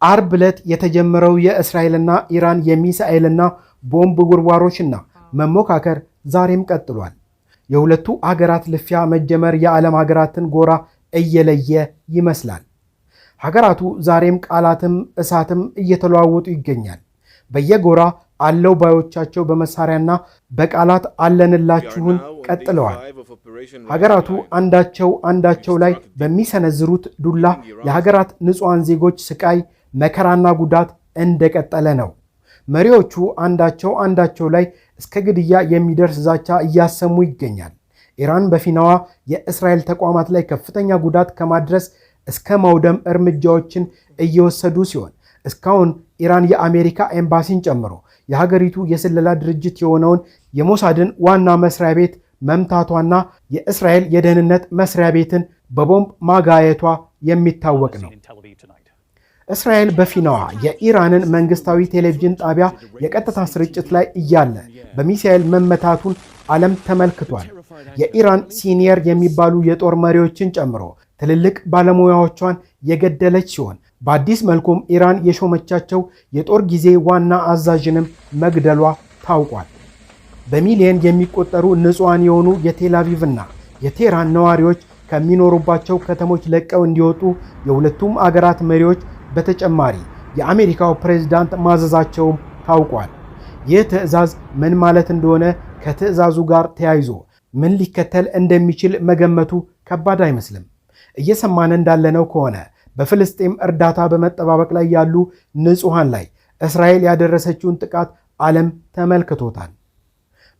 አርብ ዕለት የተጀመረው የእስራኤልና ኢራን የሚሳኤልና ቦምብ ጉርጓሮችና መሞካከር ዛሬም ቀጥሏል። የሁለቱ ሀገራት ልፊያ መጀመር የዓለም ሀገራትን ጎራ እየለየ ይመስላል። ሀገራቱ ዛሬም ቃላትም እሳትም እየተለዋወጡ ይገኛል። በየጎራ አለው ባዮቻቸው በመሳሪያና በቃላት አለንላችሁን ቀጥለዋል። ሀገራቱ አንዳቸው ላይ በሚሰነዝሩት ዱላ የሀገራት ንጹሃን ዜጎች ስቃይ መከራና ጉዳት እንደቀጠለ ነው። መሪዎቹ አንዳቸው ላይ እስከ ግድያ የሚደርስ ዛቻ እያሰሙ ይገኛል። ኢራን በፊናዋ የእስራኤል ተቋማት ላይ ከፍተኛ ጉዳት ከማድረስ እስከ ማውደም እርምጃዎችን እየወሰዱ ሲሆን እስካሁን ኢራን የአሜሪካ ኤምባሲን ጨምሮ የሀገሪቱ የስለላ ድርጅት የሆነውን የሞሳድን ዋና መስሪያ ቤት መምታቷና የእስራኤል የደህንነት መስሪያ ቤትን በቦምብ ማጋየቷ የሚታወቅ ነው። እስራኤል በፊናዋ የኢራንን መንግስታዊ ቴሌቪዥን ጣቢያ የቀጥታ ስርጭት ላይ እያለ በሚሳኤል መመታቱን ዓለም ተመልክቷል። የኢራን ሲኒየር የሚባሉ የጦር መሪዎችን ጨምሮ ትልልቅ ባለሙያዎቿን የገደለች ሲሆን በአዲስ መልኩም ኢራን የሾመቻቸው የጦር ጊዜ ዋና አዛዥንም መግደሏ ታውቋል። በሚሊዮን የሚቆጠሩ ንጹሃን የሆኑ የቴል አቪቭና የቴህራን ነዋሪዎች ከሚኖሩባቸው ከተሞች ለቀው እንዲወጡ የሁለቱም አገራት መሪዎች በተጨማሪ የአሜሪካው ፕሬዝዳንት ማዘዛቸውም ታውቋል። ይህ ትዕዛዝ ምን ማለት እንደሆነ ከትዕዛዙ ጋር ተያይዞ ምን ሊከተል እንደሚችል መገመቱ ከባድ አይመስልም። እየሰማን እንዳለነው ከሆነ በፍልስጤም እርዳታ በመጠባበቅ ላይ ያሉ ንጹሃን ላይ እስራኤል ያደረሰችውን ጥቃት ዓለም ተመልክቶታል።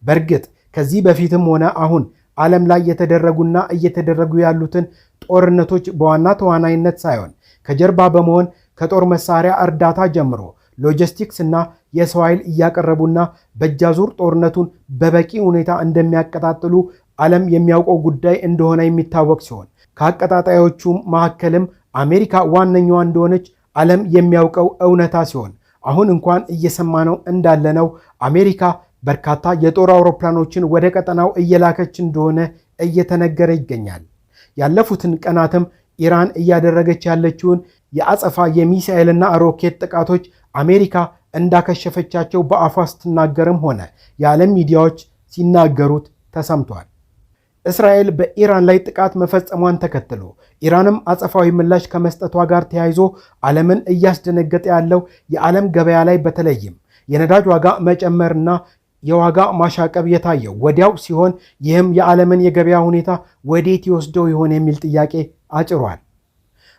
በእርግጥ ከዚህ በፊትም ሆነ አሁን ዓለም ላይ የተደረጉና እየተደረጉ ያሉትን ጦርነቶች በዋና ተዋናይነት ሳይሆን ከጀርባ በመሆን ከጦር መሳሪያ እርዳታ ጀምሮ ሎጂስቲክስ እና የሰው ኃይል እያቀረቡና በእጃዙር ጦርነቱን በበቂ ሁኔታ እንደሚያቀጣጥሉ ዓለም የሚያውቀው ጉዳይ እንደሆነ የሚታወቅ ሲሆን ከአቀጣጣዮቹም መካከልም አሜሪካ ዋነኛዋ እንደሆነች ዓለም የሚያውቀው እውነታ ሲሆን አሁን እንኳን እየሰማነው እንዳለነው አሜሪካ በርካታ የጦር አውሮፕላኖችን ወደ ቀጠናው እየላከች እንደሆነ እየተነገረ ይገኛል። ያለፉትን ቀናትም ኢራን እያደረገች ያለችውን የአጸፋ የሚሳኤልና ሮኬት ጥቃቶች አሜሪካ እንዳከሸፈቻቸው በአፏ ስትናገርም ሆነ የዓለም ሚዲያዎች ሲናገሩት ተሰምቷል። እስራኤል በኢራን ላይ ጥቃት መፈጸሟን ተከትሎ ኢራንም አጸፋዊ ምላሽ ከመስጠቷ ጋር ተያይዞ ዓለምን እያስደነገጠ ያለው የዓለም ገበያ ላይ በተለይም የነዳጅ ዋጋ መጨመርና የዋጋ ማሻቀብ የታየው ወዲያው ሲሆን ይህም የዓለምን የገበያ ሁኔታ ወዴት ይወስደው ይሆን የሚል ጥያቄ አጭሯል።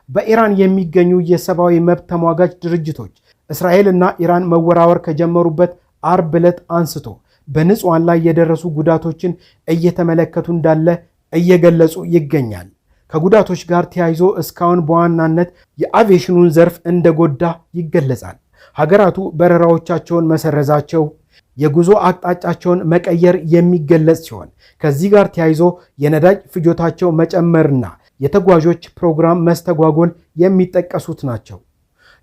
በኢራን የሚገኙ የሰብአዊ መብት ተሟጋች ድርጅቶች እስራኤልና ኢራን መወራወር ከጀመሩበት አርብ ዕለት አንስቶ በንጹሃን ላይ የደረሱ ጉዳቶችን እየተመለከቱ እንዳለ እየገለጹ ይገኛል። ከጉዳቶች ጋር ተያይዞ እስካሁን በዋናነት የአቪዬሽኑን ዘርፍ እንደጎዳ ይገለጻል። ሀገራቱ በረራዎቻቸውን መሰረዛቸው፣ የጉዞ አቅጣጫቸውን መቀየር የሚገለጽ ሲሆን ከዚህ ጋር ተያይዞ የነዳጅ ፍጆታቸው መጨመርና የተጓዦች ፕሮግራም መስተጓጎል የሚጠቀሱት ናቸው።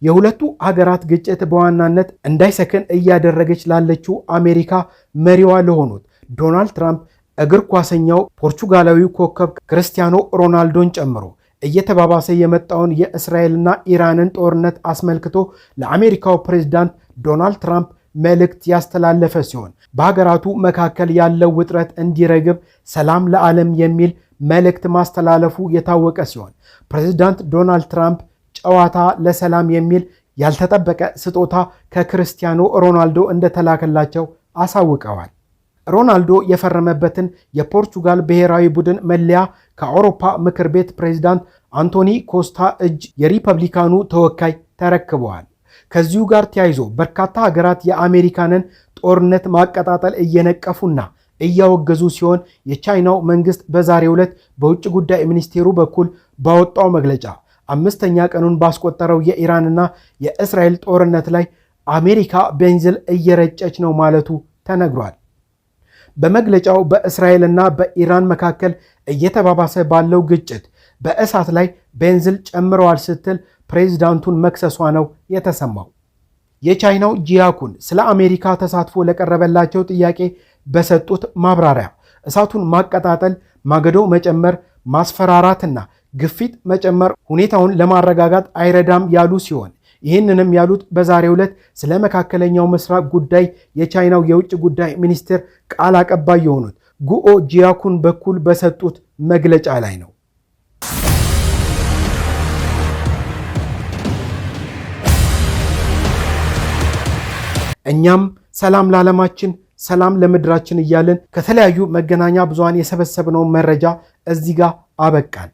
የሁለቱ ሀገራት ግጭት በዋናነት እንዳይሰክን እያደረገች ላለችው አሜሪካ መሪዋ ለሆኑት ዶናልድ ትራምፕ እግር ኳሰኛው ፖርቹጋላዊው ኮከብ ክርስቲያኖ ሮናልዶን ጨምሮ እየተባባሰ የመጣውን የእስራኤልና ኢራንን ጦርነት አስመልክቶ ለአሜሪካው ፕሬዝዳንት ዶናልድ ትራምፕ መልእክት ያስተላለፈ ሲሆን በሀገራቱ መካከል ያለው ውጥረት እንዲረግብ ሰላም ለዓለም የሚል መልእክት ማስተላለፉ የታወቀ ሲሆን ፕሬዝዳንት ዶናልድ ትራምፕ ጨዋታ ለሰላም የሚል ያልተጠበቀ ስጦታ ከክርስቲያኖ ሮናልዶ እንደተላከላቸው አሳውቀዋል። ሮናልዶ የፈረመበትን የፖርቹጋል ብሔራዊ ቡድን መለያ ከአውሮፓ ምክር ቤት ፕሬዝዳንት አንቶኒ ኮስታ እጅ የሪፐብሊካኑ ተወካይ ተረክበዋል። ከዚሁ ጋር ተያይዞ በርካታ ሀገራት የአሜሪካንን ጦርነት ማቀጣጠል እየነቀፉና እያወገዙ ሲሆን የቻይናው መንግስት በዛሬው ዕለት በውጭ ጉዳይ ሚኒስቴሩ በኩል ባወጣው መግለጫ 5ኛ ቀኑን ባስቆጠረው የኢራንና የእስራኤል ጦርነት ላይ አሜሪካ ቤንዚል እየረጨች ነው ማለቱ ተነግሯል። በመግለጫው በእስራኤልና በኢራን መካከል እየተባባሰ ባለው ግጭት በእሳት ላይ ቤንዚል ጨምረዋል ስትል ፕሬዝዳንቱን መክሰሷ ነው የተሰማው። የቻይናው ጂያኩን ስለ አሜሪካ ተሳትፎ ለቀረበላቸው ጥያቄ በሰጡት ማብራሪያ እሳቱን ማቀጣጠል፣ ማገዶ መጨመር፣ ማስፈራራትና ግፊት መጨመር ሁኔታውን ለማረጋጋት አይረዳም ያሉ ሲሆን ይህንንም ያሉት በዛሬው ዕለት ስለ መካከለኛው ምስራቅ ጉዳይ የቻይናው የውጭ ጉዳይ ሚኒስትር ቃል አቀባይ የሆኑት ጉኦ ጂያኩን በኩል በሰጡት መግለጫ ላይ ነው። እኛም ሰላም ለዓለማችን ሰላም ለምድራችን እያልን ከተለያዩ መገናኛ ብዙሃን የሰበሰብነው መረጃ እዚህ ጋር አበቃን።